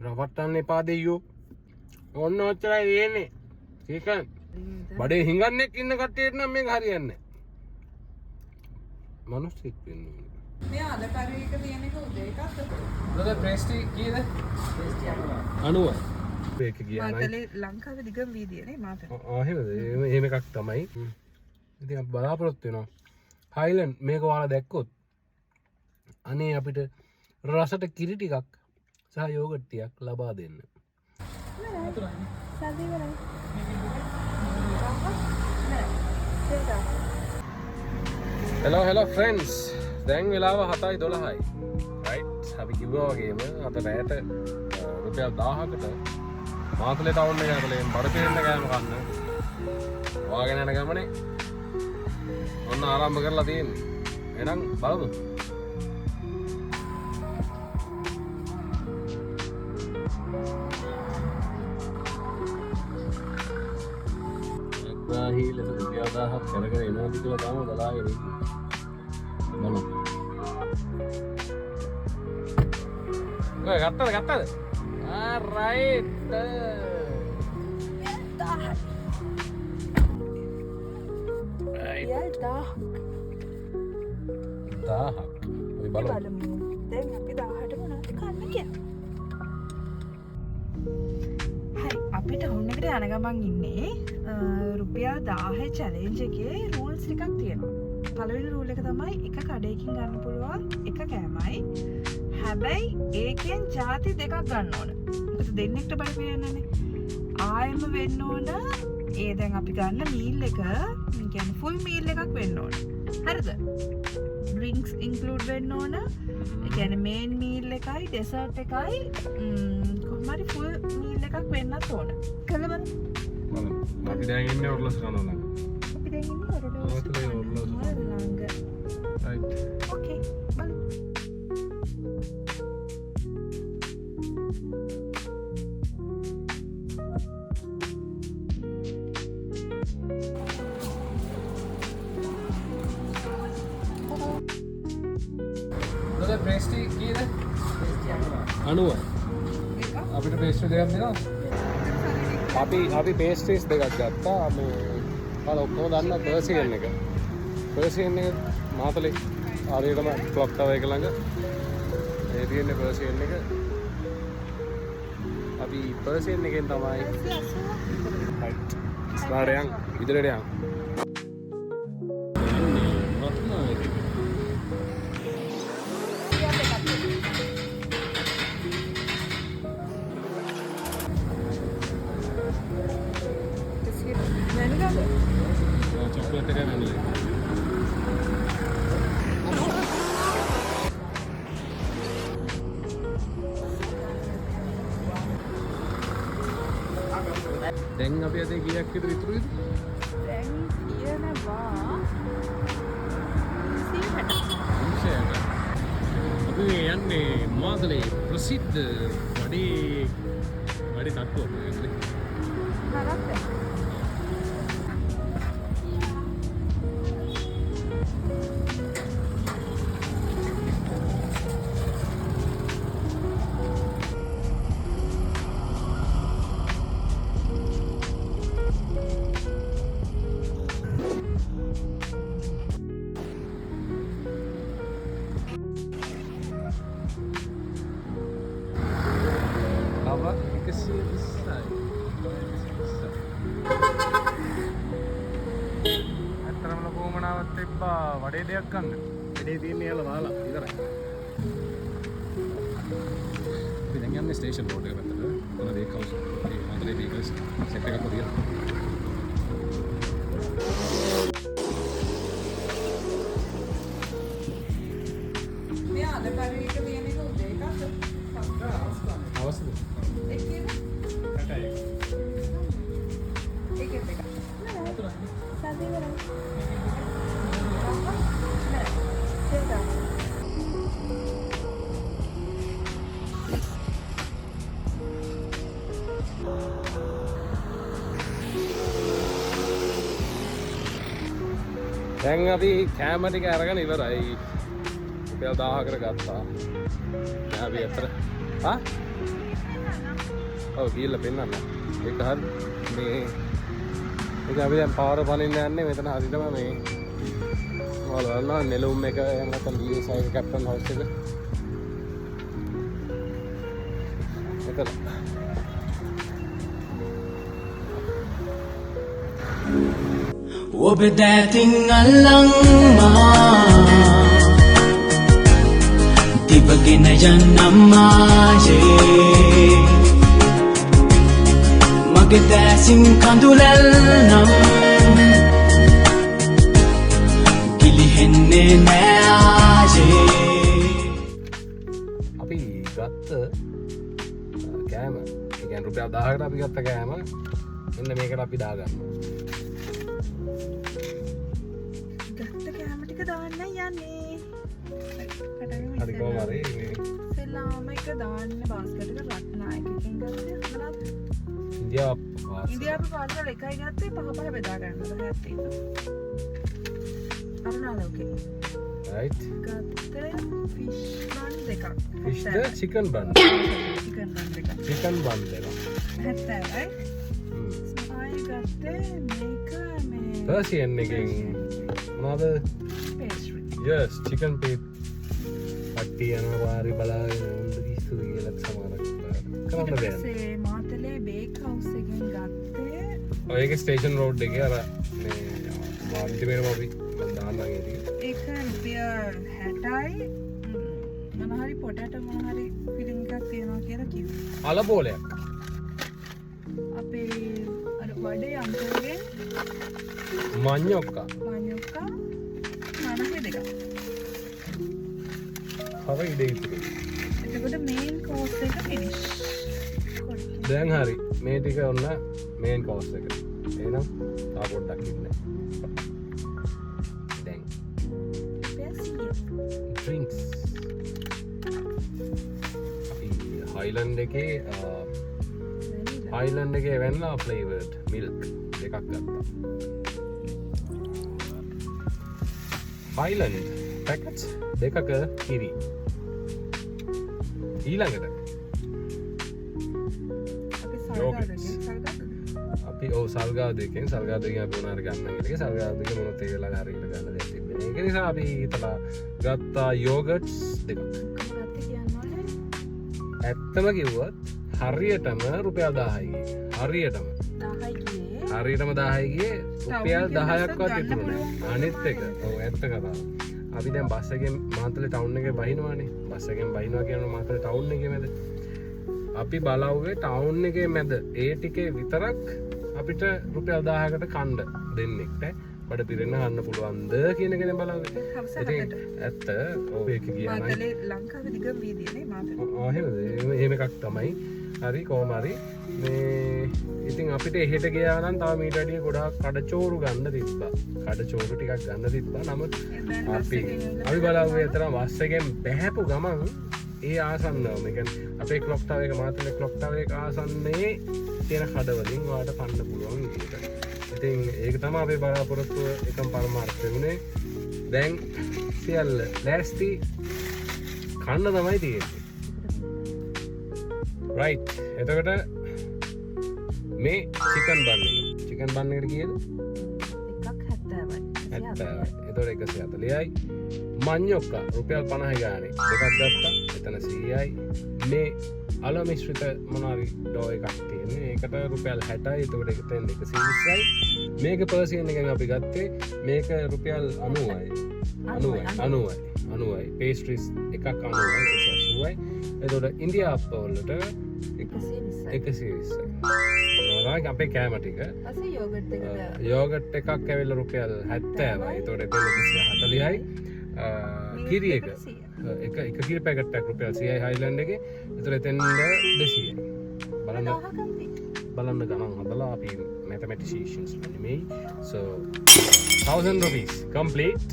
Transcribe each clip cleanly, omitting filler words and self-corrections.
රවට්ටන්න එපා දෙයියෝ. ඔන්න ඔච්චරයි වෙන්නේ. චිකන්. බඩේ හිඟන්නෙක් ඉන්න කට්ටියට නම් මේක හරියන්නේ නැහැ. මිනිස්සෙක් වෙන්නේ. මේ අද කරේ එක තියෙන එක උදේ එකක්ද? මොකද ප්‍රෙස්ටි කීයද? ප්‍රෙස්ටි 90. ඒක ගියා නයි. මාතලේ ලංකාවේ දිගම වීදියේ නේ මාතල. එහෙමද? එහෙම එකක් තමයි. ඉතින් අපි බලාපොරොත්තු වෙනවා. හයිලන්ඩ් මේක ඔයාලා දැක්කොත් අනේ අපිට රසට කිරි ටිකක් සහ යෝගට් ටිකක් ලබා දෙන්න. Hello friends. දැන් වෙලාව 7:12යි. රයිට්. අපි කිව්වා වගේම අද රැයට රුපියල් 1000කට මාතලේ ටවුන් එක ඇතුලේ බඩ පිරෙන්න ගෑම කන්න. වාගෙන යන ගමනේ ඔන්න ආරම්භ කරලා තියෙන්නේ. එහෙනම් බලමු. හීලට රුපියල් 1000ක් කරගෙන එනවාද කියලා තමයි බලාගෙන ඉන්නේ. බලමු. ඔය ගත්තද? රයිට්. අපි බලමු. දැන් අපි 1000ට මොනවද කන්න කියලා. හරි අපි ටවුන් එකට යන ගමන් ඉන්නේ රුපියල් 1000 චැලෙන්ජ් එකේ රූල්ස් ටිකක් තියෙනවා. පළවෙනි රූල් එක තමයි එක කඩේකින් ගන්න පුළුවන් එක කෑමයි. හැබැයි ඒකෙන් ಜಾති දෙකක් ගන්න ඕන. මොකද දෙන්නෙක්ට බඩ පිරෙන්නනේ. ආයෙම වෙන්න ඕන ඒ දැන් අපි ගන්න මීල් එක කියන්නේ ෆුල් මීල් එකක් වෙන්න ඕන. හරිද? ඩ්‍රින්ක්ස් ඉන්ක්ලූඩ් වෙන්න ඕන. ඒ කියන්නේ මේන් මීල් එකයි ඩෙසර්ට් එකයි කොහොම හරි ෆුල් මීල් එකක් වෙන්නත් ඕන. කළවද? අපි දැන් ඉන්නේ ඔර්ලස් කනවා නම්. අපි දැන් ඉන්නේ ඔර්ලස් ළඟ. රයිට්. ඕකේ. බලමු. ප්‍රේස්ටි කීයද? 90. අපිට පේස්ට්‍රි දෙකක් දෙනවා. අපි පේස්ට්‍රීස් දෙකක් ගත්තා. මේ ඔයාලා ඔක්කොම දන්නා පර්සියන් එක. පර්සියන් එක මාතලේ ආරියටම ක්ලොක් ටවර් එක ළඟ. ඒ තියෙන්නේ පර්සියන් එක. අපි පර්සියන් එකෙන් තමයි රයිට්. ස්ටාර්ට් ඉදිරියට යන්න. චොක්ලට් එක නෙමෙයි. දැන් අපි අද කීයක් විතර ඉතුරුද? දැන් කියනවා 160. අපි යන්නේ මාතලේ ප්‍රසිද්ධ වඩේ තට්ටුවක් නේද? හරක්. ඇත්තරම ලොකෝමනාවත් එක්කා වඩේ දෙයක් ගන්න. වැඩේ තියෙන්නේ යාලා වාලා ඉවරයි. අපි දැන් යන්නේ ස්ටේෂන් රෝඩ් එක පැත්තට. මොන වේක් හවුස් ඒ මාතලේ වීකල්ස් සෙට් එකක් තියෙනවා. මේ අද කරේ එක තියෙන එක උදේ එකක්ද? අවශ්‍යද? ඒ කියන්නේ 8යි. ඒකෙත් එකක්. සාදේ වරන්. දැන් අපි කැම ටික අරගෙන ඉවරයි. රුපියල් 1000කට ගත්තා. අපි අතර ඔව් ගිහිල්ලා පෙන්නන්න. ඒක හරි. මේ ඒක අපි දැන් පාර පනින්න යන්නේ මෙතන හරියටම මේ මොකද වල්ලා නෙළුම් එක නැත්නම් DSI කැප්ටන් හවුස් එක. එතන. ඔබ දැතින් අල්ලංමා දිවගෙන යන්නම් මායේ මගේ දැසින් කඳුලැල්නම් ගිලිහෙන්නේ නෑ ආයේ අපි ගත්ත කෑම ඒ කියන්නේ රුපියල් 1000කට අපි ගත්ත කෑම මෙන්න මේකට අපි දාගන්නවා. ගත්ත කෑම ටික දාන්න යන්නේ. හරි කොහොම හරි මේ සෙල්ලාම එක දාන්න බාස්කට් එක රත්නායකකින් ගත්තේ මොනවද? ඉන්දියාපු පාර්සල් එකයි ගත්තේ පහ බෙදා ගන්නද හැටි. අරුණාලෝකේ. right ගත්තේ ෆිෂ් බන් දෙකක්. fish the chicken bun chicken බන් දෙකක්. chicken bun දෙක 70යි. ආයි ගත්තේ මේක මේ Persian එකෙන් මොනවද pastry. yes chicken pit පට්ටි යනවා වාරි බලාගෙන උන්ද කිස්සු කියලා සමහරක් කරන්න බෑ. ඊපස්සේ මාතලේ බේක් හවුස් එකෙන් ගත්තේ ඔය ඒකේ ස්ටේෂන් රෝඩ් එකේ අර මේ අන්තිමේටම අපි දාන්නා ගියේ. ඒක රුපියල් 60යි. මොන හරි පොටැටෝ මොන හරි ෆිලිම් එකක් තියෙනවා කියලා කිව්වා. අලබෝලයක් අපේ අර වඩේ අංකලගෙන් මඤ්ඤොක්කා මඤ්ඤොක්කා නනහේ දෙකක්. හරි ඉඩේ එතකොට මේන් කෝස් එක ෆිනිෂ්. දැන් හරි මේ ටික ඔන්න මේන් කෝස් එක. එහෙනම් තා පොඩ්ඩක් ඉන්න. දැන් drinks Highland එකේ Highland එකේ vanilla flavored milk දෙකක් ගත්තා. Highland packets දෙකක කිරි. ඊළඟට අපි සල්ගාව දෙකෙන් අපි උනාර ගන්න එක සල්ගාව දෙක මොනොත් ඒ වෙලාවට හරියට ගන්න දෙයක් තිබෙන්නේ. ඒක නිසා අපි හිතලා ගත්තා යෝගට්ස් දෙකක්. ඇත්තම කිව්වොත් හරියටම රුපියල් 1000යි. හරියටම 1000යි ගියේ රුපියල් 10ක්වත් ඉතුරු නෑ. අනිත් එක ඔව් ඇත්ත කතාව. අපි දැන් බස් එකෙන් මාතලේ ටවුන් එකේ බහිනවානේ. බස් එකෙන් බහිනවා කියනවා මාතලේ ටවුන් එකේ මැද. අපි බලවුවේ ටවුන් එකේ මැද ඒ ටිකේ විතරක් අපිට රුපියල් 1000කට කණ්ඩ දෙන්නෙක්ට බඩ පිරෙන්න ගන්න පුළුවන්ද කියන එක නේ බලවුවේ. ඉතින් ඇත්ත ඔව් ඒක කියනවා. මාතලේ ලංකාවේ දිගම වීදියනේ මාතලේ. එහෙම එකක් තමයි. හරි කොහොම හරි මේ ඉතින් අපිට එහෙට ගියා නම් තව මීට වැඩිය ගොඩාක් කඩචෝරු ගන්න තිබ්බා. කඩචෝරු ටිකක් ගන්න තිබ්බා. නමුත් අපි බලවුවේ අතර බස් එකෙන් බැහැපු ගමන් ඒ ආසන්නව මේ කියන්නේ අපේ ක්ලොක් ටවර් එක මාතලේ ක්ලොක් ටවර් එක ආසන්නයේ තියෙන කඩවලින් ඔයාලට කන්න පුළුවන් විදිහට. ඉතින් ඒක තමයි අපේ බලාපොරොත්තුව එකම පරමාර්ථය වුණේ. දැන් සියල්ල ලෑස්ති කන්න තමයි තියෙන්නේ. right එතකොට මේ චිකන් බන් එකට කීයද? එකක් 70යි. 70යි. එතකොට 140යි. මඤ්ඤොක්කා රුපියල් 50 ගානේ දෙකක් ගත්තා. එතන 100යි. මේ අල මිශ්‍රිත මොනාරි ඩෝ එකක් තියෙන්නේ. ඒකට රුපියල් 60යි. එතකොට එතෙන් 120යි. මේක පර්සියන් එකෙන් අපි ගත්තේ මේක රුපියල් 90යි. පේස්ට්‍රීස් එකක් 90යි 180යි. එතකොට ඉන්දියාප්ප වලට 120යි. මොනවාද අපේ කෑම ටික? අසේ යෝගට් එකද? යෝගට් එකක් ඇවිල්ලා රුපියල් 70යි. එතකොට එතන 140යි. කිරි එක කිරි පැකට් එකක් රුපියල් 100යි හයිලන්ඩ් එකේ. එතකොට එතෙන්ද 200යි. බලන්න ගණන් හදලා අපි mathematicians නෙමෙයි. so 1000 rupees complete.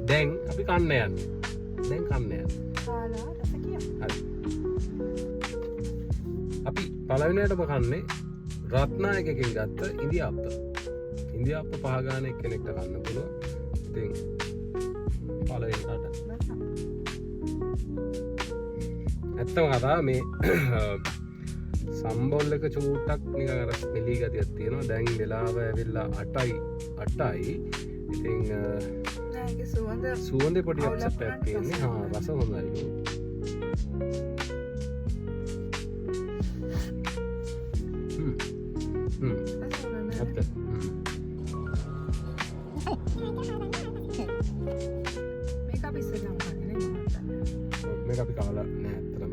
දැන් අපි කන්න යන්නේ. කාලා රස කියමු. හරි. අපි පළවෙනියටම කන්නේ රත්නායකකින් ගත්ත ඉන්දියාප්ප. ඉන්දියාප්ප පහ ගාන එක්කෙනෙක්ට කන්න පුළුවන්. ඉතින් පළවෙනිට ඇත්තම කතාව මේ සම්බෝල් එක චූට්ටක් නිකන් අර මෙලී ගතියක් තියෙනවා. දැන් වෙලාව ඇවිල්ලා 8යි. ඉතින් නෑගේ සුවඳේ පොඩි අප්සෙට් එකක් තියෙන්නේ. හා රස හොඳයි. ඇත්ත. මේක අපි ඉස්සෙල්ලාම කන්නේ නේ මම මේක අපි කාලා නෑ ඇත්තටම.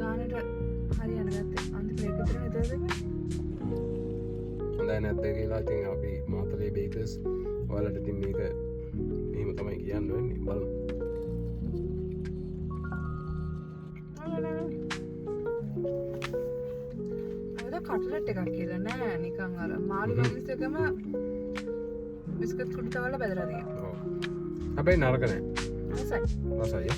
ගානට හරි යනගත්තේ අන්තිම එක විතර නේද දෙන්නේ හොඳයි නැද්ද කියලා ඉතින් අපි මාතලේ බේකර්ස් ඔයාලට ඉතින් මේක එහෙම තමයි කියන්න වෙන්නේ බලමු. කටලට් එකක් කියලා නෑ නිකන් අර මාළු බංගිස් එකම බිස්කට් කුඩු තවල බෙදලා තියෙනවා. ඔව්. හැබැයි නරක නෑ. රසයි. රසයි.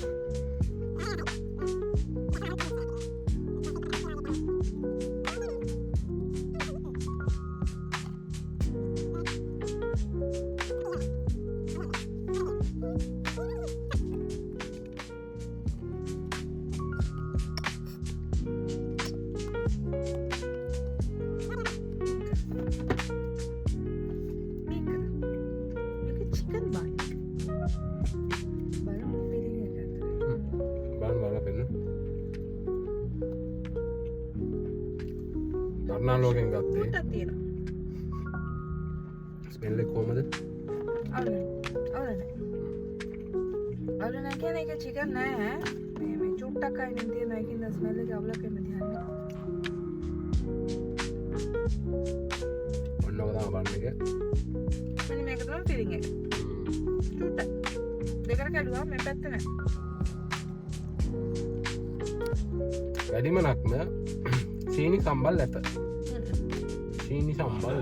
ලෝකෙන් ගත්තේ ස්මෙල් එක කොහමද? අවුල නෑ කියන්නේ ඒක චිකන් නෑ මේ චුට්ටක් අයින් තියෙන එකකින් ස්මෙල් එක අවුලක් එන්න තියන්නේ. ඔන්න ඔය තමයි බන් එක. මෙන්න මේක තමයි ෆිලිං එක. චුට්ටක්. දෙකට කැඩුවා මේ පැත්ත නෑ. වැඩිමනක්ම සීනි සම්බල් ඇත. සීනි සම්බල්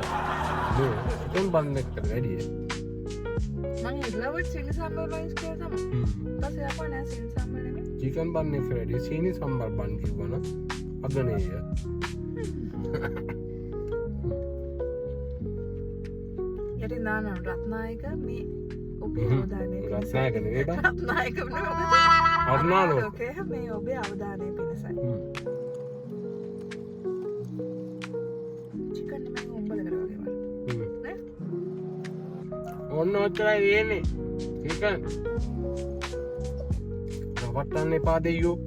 මේ චිකන් බන් එකට වැඩිය. මම ඉල්ලුවට සීනි සම්බල් බන් කියලා තමයි. ඊපස්සේ අපෝ නෑ සීනි සම්බල් නෙමෙයි. චිකන් බන් එකට වැඩිය සීනි සම්බල් බන් කිව්වන අගනේය. යටි නාන රත්නායක මේ ඔබේ අවධානය රත්නායක නෙවෙයි බං. රත්නායක නෙවෙයි. අරුණාලෝ. ඕකේ මේ ඔබේ අවධානය පිණිසයි. ඔන්න ඔච්චරයි වෙන්නේ. චිකන්. රවට්ටන්න එපා දෙයියෝ.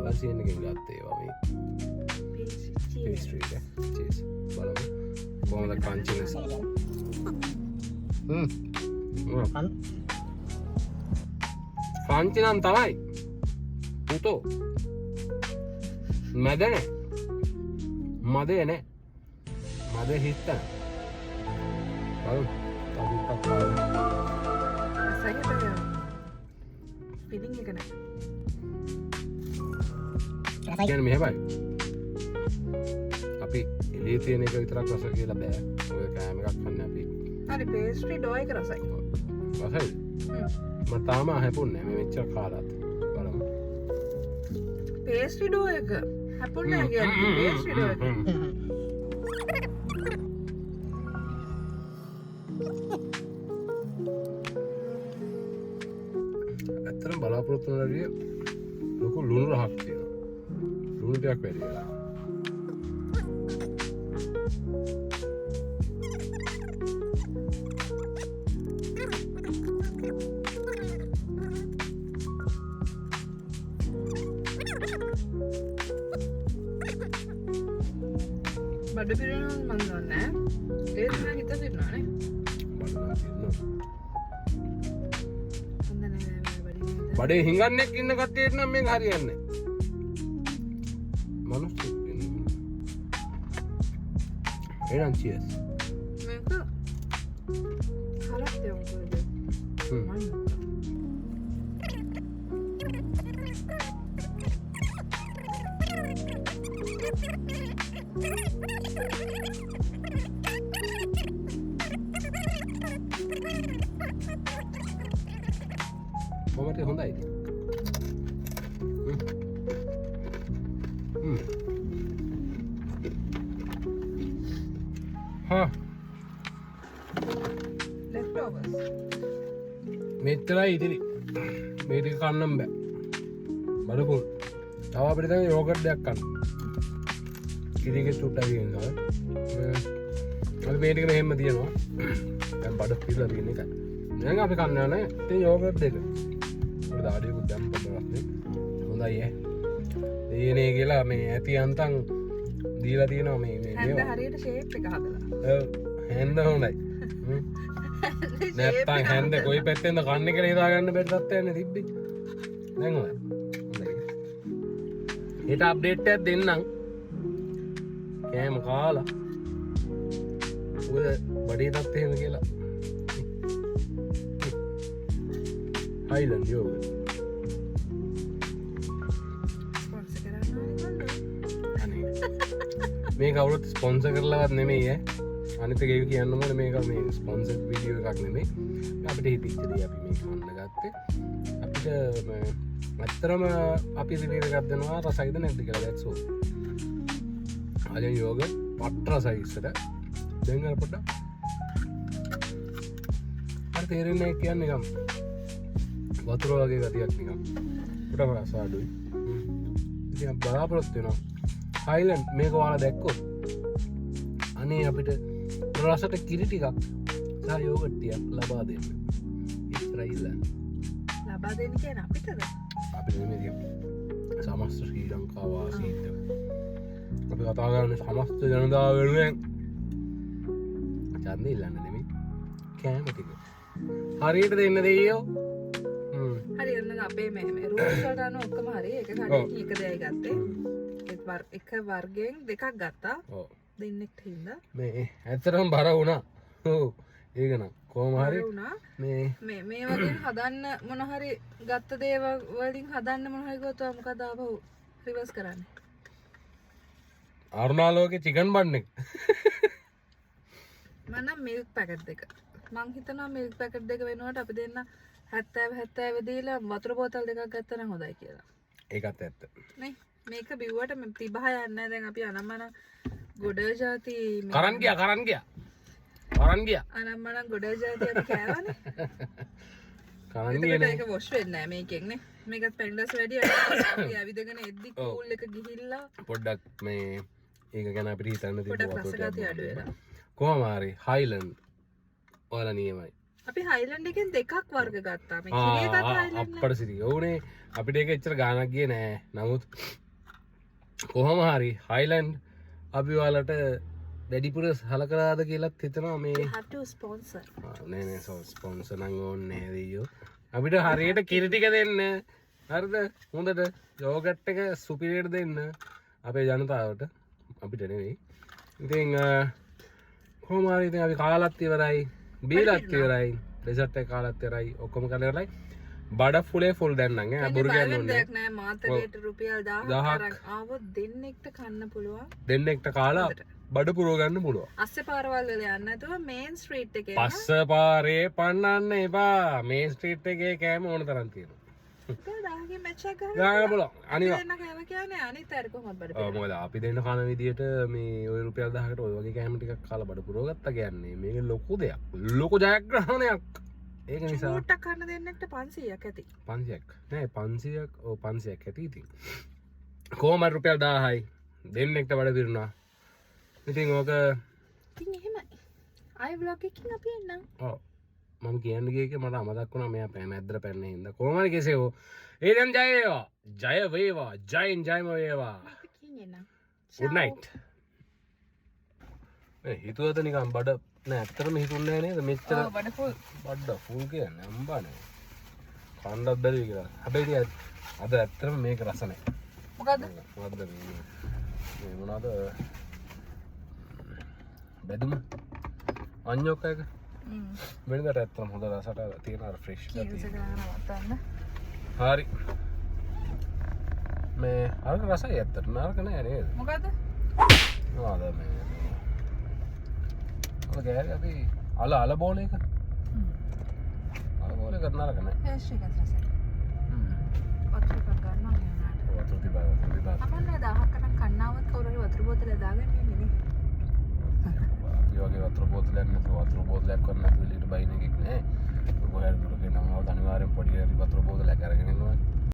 වසියෙන් එකෙන් ගත්තේ ඒවා මේ. පේස්ට්‍රි එක. චීස්. බලමු. කොහොමද ක්‍රන්චිනස්. ෆාංචි නම් තමයි පුතෝ මැද නෑ මදේ නෑ මද හිත්තන බලමු තව ටිකක් බලමු ෆිලිං එක නෑ කියන්නේ මෙහෙමයි අපි එළියේ තියෙන එක විතරක් රස කියලා බෑ ඔය කෑම එකක් කන්න අපි හරි පේස්ට්‍රි ඩෝ එක රසයි. රසයි. මම තාම හැපුන්නේ මේ මෙච්චර කාලات. බලමු. පේස්ට්‍රි ඩෝ එක හැපුන්නේ කියන්නේ පේස්ට්‍රි ඩෝ එක. ඇත්තටම බලාපොරොත්තු වෙන වැඩිය ලොකු ලුණු රහක් තියෙනවා. ලුණු ටිකක් වැඩි වෙලා. බඩ පිරෙනවා මම දන්නේ ඒ දින හිත පිරෙනවා නේ බඩේ හිඟන්නේක් ඉන්න කට්ටියට නම් මේක හරියන්නේ මනුස්සෙක් ඉන්නේ එහෙනම් චීස් මේක හලක් දෙවුවා කොහොමද හොඳයිද? හා leftovers. මෙච්චරයි ඉතිරි මේ ටික කන්නම් බෑ බලපොල් තව අපිට දැන් යෝගට් එකක් කන්න කිරිකේ චුට්ටක් තියෙනවා අපි මේ ටික මෙහෙම තියනවා දැන් බඩ පිරලා තියෙන එක දැන් අපි කන්න යන්නේ ඉතින් යෝගට් දෙක අපිට ආඩියකුත් දැම්ම බලන්න හොඳයි දෙයනේ කියලා මේ ඇති අන්තම් දීලා තියෙනවා මේ හැන්ද හරියට shape එක හදලා. හැන්ද හොඳයි නැත්තම් හැන්ද කොයි පැත්තෙන්ද කන්නේ කියලා හිතාගන්න බැරි තත්ත්වයක් තිබ්බේ දැන් හොඳයි ඊට අප්ඩේට් එකක් දෙන්නම් කෑම කාලා ඔය බඩේ තත්ත්වය එහෙම කියලා හයිලන්ඩ් යෝගට් Sponsor කරනවා අනේ මේ කවුරුත් ස්පොන්සර් කරලවත් නෙමෙයි අනිත් එක කියන්න ඕනේ මේක මේ ස්පොන්සර් වීඩියෝ එකක් නෙමෙයි අපිට හිතෙච්ච දේ අපි මේ කන්න ගත්තේ අපිට ඇත්තටම අපි රිවීව් එකක් දෙනවා රසයිද නැද්ද කියලා that's all ආයෙ යෝගට් පට් රසයි ඉස්සර දැන් අර පොඩ්ඩක් අර තේරෙන්නේ නැහැ කියන්නේ නිකම් වතුර වගේ ගතියක් නිකම් පොඩ්ඩක් රස අඩුයි ඉතින් බලාපොරොත්තු වෙනවා හයිලන්ඩ් මේක ඔයාලා දැක්කොත් අනේ අපිට රසට කිරි ටිකක් සහ යෝගට් ටිකක් ලබා දෙන්න ඉස්සරහින් ලබා දෙන්න කියන අපිටද? අපිට නෙමෙයි සමස්ත ශ්‍රී ලංකා වාසීන්ට අපි කතා කරන්නේ සමස්ත ජනතාව වෙනුවෙන් ඡන්දෙ ඉල්ලන්න නෙමෙයි කෑම ටික හරියට දෙන්න දෙයියෝ හරි ඔන්න අපේ මේ රූල්ස් වලට අනුව ඔක්කොම හරි එක කඩේ එක දෙයයි ගත්තේ එක වර්ගයෙන් දෙකක් ගත්තා ඔව් දෙන්නෙක්ට හින්දා මේ ඇත්තටම බර වුණා ඔව් ඒක නම් කොහොම හරි වුණා මේ මේ වගේ හදන්න මොන හරි ගත්ත දේවල් වලින් හදන්න මොන හරි ගත්තොත් මොකද ආපහු රිවර්ස් කරන්නේ අරුණාලෝකේ චිකන් බන් එක මම මිල්ක් පැකට් දෙක මං හිතනවා මිල්ක් පැකට් දෙක වෙනුවට අපි දෙන්න 70 දීලා වතුර බෝතල් දෙකක් ගත්තා නම් හොඳයි කියලා ඒකත් ඇත්ත නේ මේක බිව්වට තිබහ යන්නේ නැහැ දැන් අපි අනම්මන ගොඩ જાති කරන් ගියා අනම්මන ගොඩ જાති අපි කෑවනේ කරන් ඒකට ගියනේ ඒක වොෂ් වෙන්නේ නැහැ මේකෙන් නේ මේකත් පැන්ඩස් වැඩි අපි ඇවිදගෙන එද්දි කූල් එක ගිහිල්ලා පොඩ්ඩක් මේ ඒක ගැන අපිට හිතන්න පොඩක් රසගතිය අඩු වෙලා කොහොම හරි හයිලන්ඩ් ඔයාලා නියමයි අපි හයිලන්ඩ් එකෙන් දෙකක් වර්ග ගත්තා මේ කිරි එකත් හයිලන්ඩ් අප්පට සිරි ඕනේ අපිට ඒක එච්චර ගාණක් ගියේ නෑ නමුත් කොහොම හරි හයිලන්ඩ් අපි ඔයාලට වැඩිපුර සලකලාද කියලාත් හිතනවා මේ have to sponsor නෑ ස්පොන්සර් නම් ඕනේ නෑ දෙයියෝ අපිට හරියට කිරි ටික දෙන්න හරිද හොඳට යෝගට් එක සුපිරියට දෙන්න අපේ ජනතාවට අපිට නෙවෙයි ඉතින් කොහොම හරි ඉතින් අපි කාලත් ඉවරයි බීලත් ඉවරයි ඩෙසර්ට් එක කාලත් ඉවරයි ඔක්කොම කරලා ඉවරයි බඩ ෆුලේ ෆුල් දැන් නම් ඈ බොරු කියන්නේ ඕනේ දෙයක් නෑ මාතලේට රුපියල් 1000ක් අරන් ආවොත් දෙන්නෙක්ට කන්න පුළුවන් දෙන්නෙක්ට කාලා බඩ පුරව ගන්න පුළුවන් අස්සේ පාරවල් වල යන්න නැතුව මේන් ස්ට්‍රීට් එකේ පස්ස පාරේ පන්නන්න එපා මේ ස්ට්‍රීට් එකේ කෑම ඕන තරම් තියෙනවා 1000කින් මැච් එක ගන්න පුළුවන් අනිවා දෙන්න කෑම කියන්නේ අනිත් අය කොහොමද බඩ ඔව් මොකද අපි දෙන්න කන විදියට මේ ඔය රුපියල් 1000කට ඔය වගේ කෑම ටිකක් කාලා බඩ පුරව ගත්තා කියන්නේ මේක ලොකු දෙයක් ලොකු ජයග්‍රහණයක් ඒක නිසා චූට්ටක් කන්න දෙන්නෙක්ට 500ක් ඇති 500ක් නෑ 500ක් ඔව් 500ක් ඇති ඉතින් කොහොම හරි රුපියල් 1000යි දෙන්නෙක්ට බඩ පිරුණා ඉතින් ඕක ඉතින් එහෙමයි ආයි vlog එකකින් අපි එන්නම් ඔව් මම කියන්න ගියේ මට අමතක් වුණා මෙයා පෑ මැද්දට පැන්නේ හින්දා කොහොම හරි කෙසේ හෝ ඒ දැන් ජය වේවා ජයම වේවා එකකින් එන්නම් good night මේ හිතුවද නිකන් බඩ නෑ ඇත්තටම හිතුන්නේ නෑ නේද මෙච්චර ඔව් බඩ ෆුල් බඩ ෆුල් කියන්නේ අම්බානේ කණ්ඩක් බැරි කියලා හැබැයි අද ඇත්තටම මේක රස නෑ මොකද්ද මොකද්ද මේ මොනවාද බැදුම අඤ්ඤොක් එක වෙනදට ඇත්තටම හොඳ රසට තියෙන අර ෆ්‍රෙෂ් කීල්ස් එක නවත්තන්න හරි මේ අර රසයි ඇත්තටම නරක නෑ නේද මොකද්ද මොනවාද මේ අර ගෑරි අපි අල බෝල එක අල බෝල එක නරක නෑ ටේස්ට් එකත් රසයි වතුර එකක් ගන්නවා මෙයාට වතුර තිබා අපන්න 1000ක් කන්න කන්නවත් කවුරු හරි වතුර බෝතලයක් දාගන්න ඉන්නේ නේ වගේ වතුර බෝතලයක් නැතුව වතුර බෝතලයක් වන්න නැතුව එළියට බයින එකක් නෑ. කොහේ දුරක නම්